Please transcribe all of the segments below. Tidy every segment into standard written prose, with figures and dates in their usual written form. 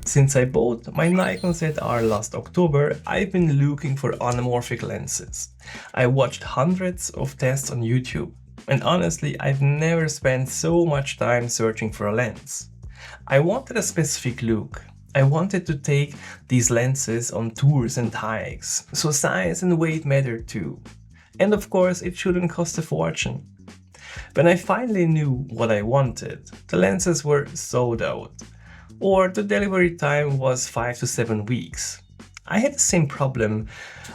Since I bought my Nikon ZR last October, I've been looking for anamorphic lenses. I watched hundreds of tests on YouTube, and honestly, I've never spent so much time searching for a lens. I wanted a specific look. I wanted to take these lenses on tours and hikes, so size and weight mattered too. And of course, it shouldn't cost a fortune. When I finally knew what I wanted, the lenses were sold out, or the delivery time was 5 to 7 weeks. I had the same problem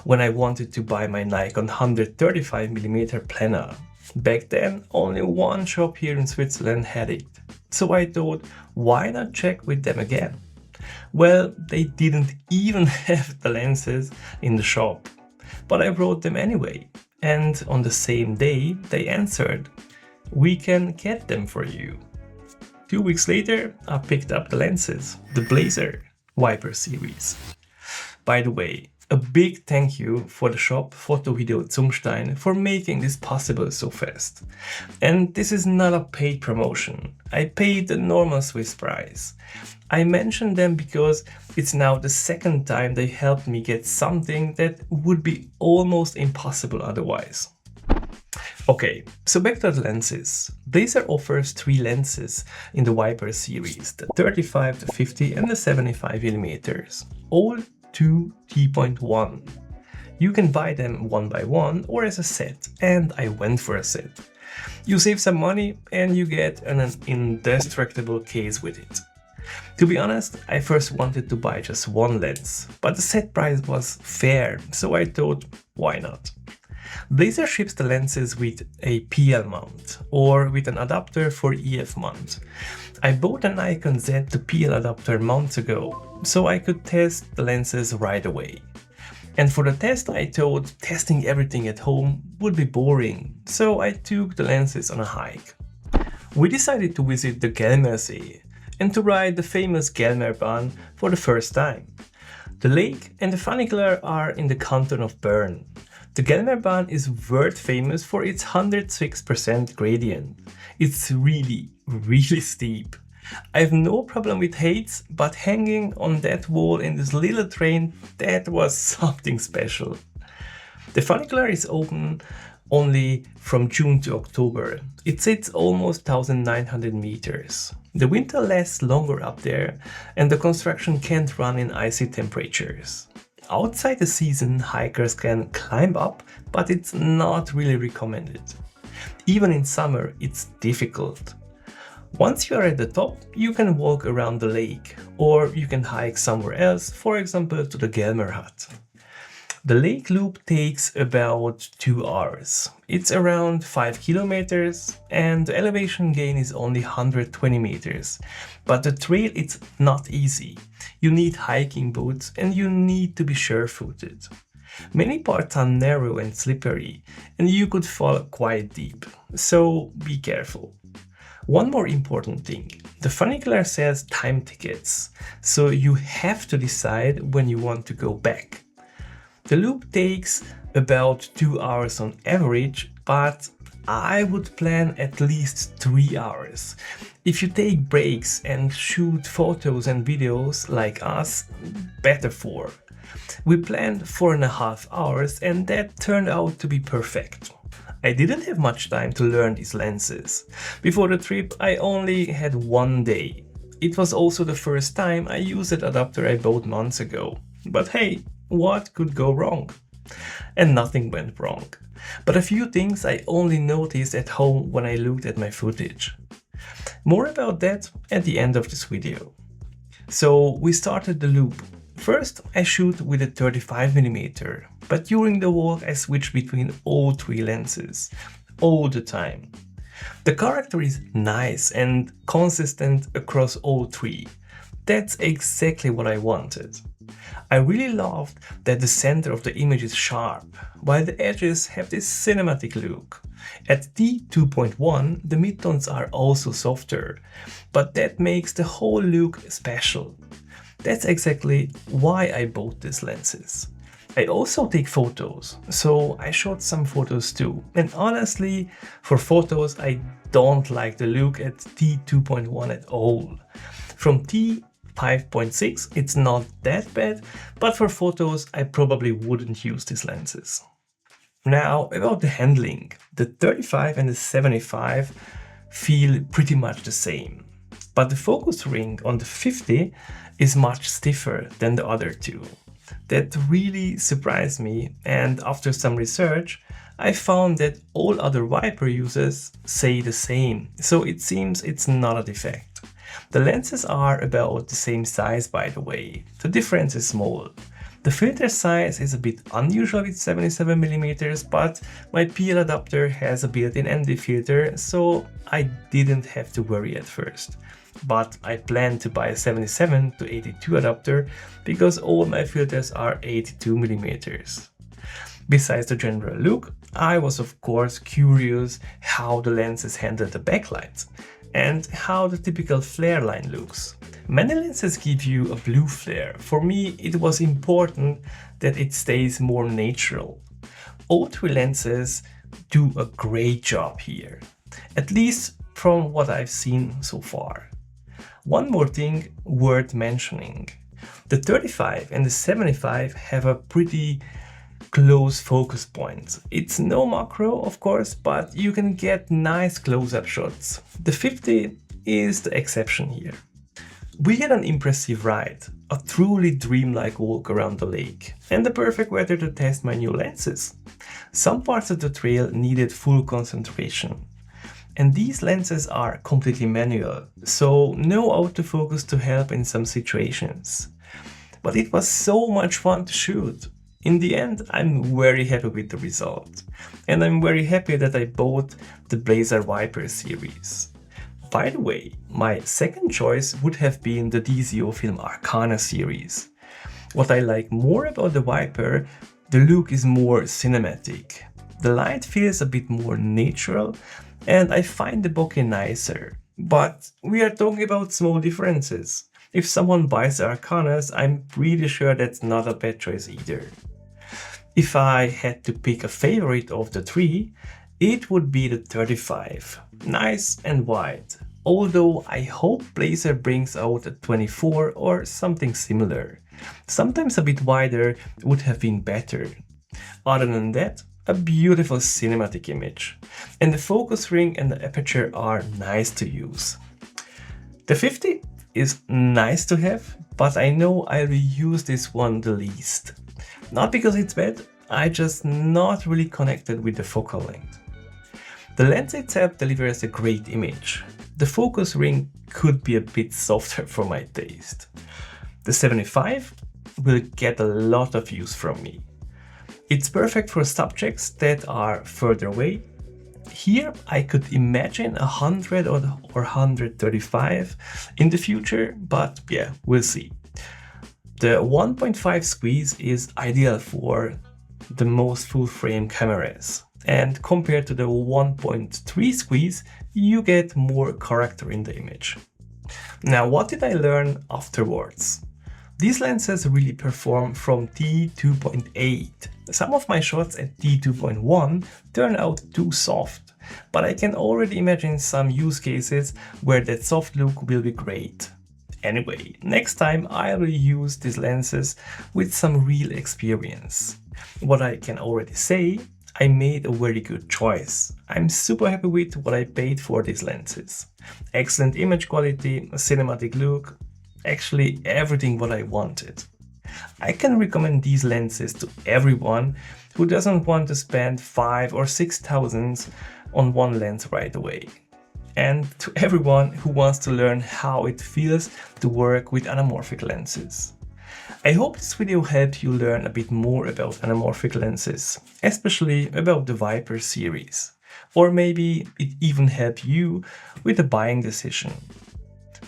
when I wanted to buy my Nikon 135mm Plana. Back then, only one shop here in Switzerland had it, so I thought, why not check with them again? Well, they didn't even have the lenses in the shop, but I wrote them anyway, and on the same day they answered, "We can get them for you." 2 weeks later, I picked up the lenses, the Blazar Viper series. By the way, a big thank you for the shop Foto Video Zungstein for making this possible so fast. And this is not a paid promotion. I paid the normal Swiss price. I mention them because it's now the second time they helped me get something that would be almost impossible otherwise. Okay, so back to the lenses. Blazar offers 3 lenses in the Viper series, the 35, the 50 and the 75mm, all 2 T.1. You can buy them one by one or as a set, and I went for a set. You save some money and you get an indestructible case with it. To be honest, I first wanted to buy just one lens, but the set price was fair, so I thought, why not? Blazar ships the lenses with a PL mount or with an adapter for EF mount. I bought a Nikon Z to PL adapter months ago, so I could test the lenses right away. And for the test, I thought testing everything at home would be boring, so I took the lenses on a hike. We decided to visit the Gelmersee and to ride the famous Gelmerbahn for the first time. The lake and the funicular are in the canton of Bern. The Gelmerbahn is world famous for its 106% gradient. It's really steep. I have no problem with heights, but hanging on that wall in this little train, that was something special. The funicular is open only from June to October. It sits almost 1900 meters. The winter lasts longer up there, and the construction can't run in icy temperatures. Outside the season, hikers can climb up, but it's not really recommended. Even in summer, it's difficult. Once you are at the top, you can walk around the lake, or you can hike somewhere else, for example to the Gelmerbahn. The lake loop takes about 2 hours. It's around 5 kilometers and the elevation gain is only 120 meters. But the trail is not easy. You need hiking boots and you need to be sure-footed. Many parts are narrow and slippery and you could fall quite deep, so be careful. One more important thing, the funicular sells time tickets, so you have to decide when you want to go back. The loop takes about 2 hours on average, but I would plan at least 3 hours. If you take breaks and shoot photos and videos like us, better 4. We planned 4.5 hours and that turned out to be perfect. I didn't have much time to learn these lenses. Before the trip I only had 1 day. It was also the first time I used that adapter I bought months ago. But hey, what could go wrong? And nothing went wrong. But a few things I only noticed at home when I looked at my footage. More about that at the end of this video. So we started the loop. First I shoot with a 35mm, but during the walk I switch between all 3 lenses, all the time. The character is nice and consistent across all 3. That's exactly what I wanted. I really loved that the center of the image is sharp, while the edges have this cinematic look. At T2.1 the midtones are also softer, but that makes the whole look special. That's exactly why I bought these lenses. I also take photos, so I shot some photos too. And honestly, for photos I don't like the look at T2.1 at all. From T 5.6, it's not that bad, but for photos I probably wouldn't use these lenses. Now about the handling. The 35 and the 75 feel pretty much the same, but the focus ring on the 50 is much stiffer than the other two. That really surprised me, and after some research I found that all other Viper users say the same, so it seems it's not a defect. The lenses are about the same size, by the way. The difference is small. The filter size is a bit unusual with 77mm, but my PL adapter has a built-in ND filter, so I didn't have to worry at first. But I plan to buy a 77 to 82 adapter because all my filters are 82mm. Besides the general look, I was of course curious how the lenses handle the backlight and how the typical flare line looks. Many lenses give you a blue flare. For me, it was important that it stays more natural. All three lenses do a great job here, at least from what I've seen so far. One more thing worth mentioning. The 35 and the 75 have a pretty close focus point. It's no macro, of course, but you can get nice close-up shots. The 50 is the exception here. We had an impressive ride, a truly dreamlike walk around the lake, and the perfect weather to test my new lenses. Some parts of the trail needed full concentration. And these lenses are completely manual, so no autofocus to help in some situations. But it was so much fun to shoot. In the end, I'm very happy with the result. And I'm very happy that I bought the Blazar Viper series. By the way, my second choice would have been the DZOFilm Arcana series. What I like more about the Viper, the look is more cinematic. The light feels a bit more natural, and I find the bokeh nicer. But we are talking about small differences. If someone buys the Arcanas, I'm pretty sure that's not a bad choice either. If I had to pick a favorite of the three, it would be the 35. Nice and wide. Although I hope Blazar brings out a 24 or something similar. Sometimes a bit wider would have been better. Other than that, a beautiful cinematic image. And the focus ring and the aperture are nice to use. The 50 is nice to have, but I know I will use this one the least. Not because it's bad, I just not really connected with the focal length. The lens itself delivers a great image. The focus ring could be a bit softer for my taste. The 75 will get a lot of use from me. It's perfect for subjects that are further away. Here I could imagine 100 or 135 in the future, but yeah, we'll see. The 1.5 squeeze is ideal for the most full-frame cameras, and compared to the 1.3 squeeze, you get more character in the image. Now, what did I learn afterwards? These lenses really perform from D2.8. Some of my shots at D2.1 turn out too soft, but I can already imagine some use cases where that soft look will be great. Anyway, next time I will use these lenses with some real experience. What I can already say, I made a very good choice. I'm super happy with what I paid for these lenses. Excellent image quality, a cinematic look, actually everything what I wanted. I can recommend these lenses to everyone who doesn't want to spend 5,000 or 6,000 on one lens right away. And to everyone who wants to learn how it feels to work with anamorphic lenses. I hope this video helped you learn a bit more about anamorphic lenses, especially about the Viper series. Or maybe it even helped you with the buying decision.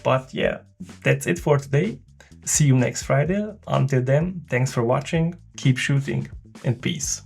But yeah, that's it for today. See you next Friday. Until then, thanks for watching, keep shooting, and peace.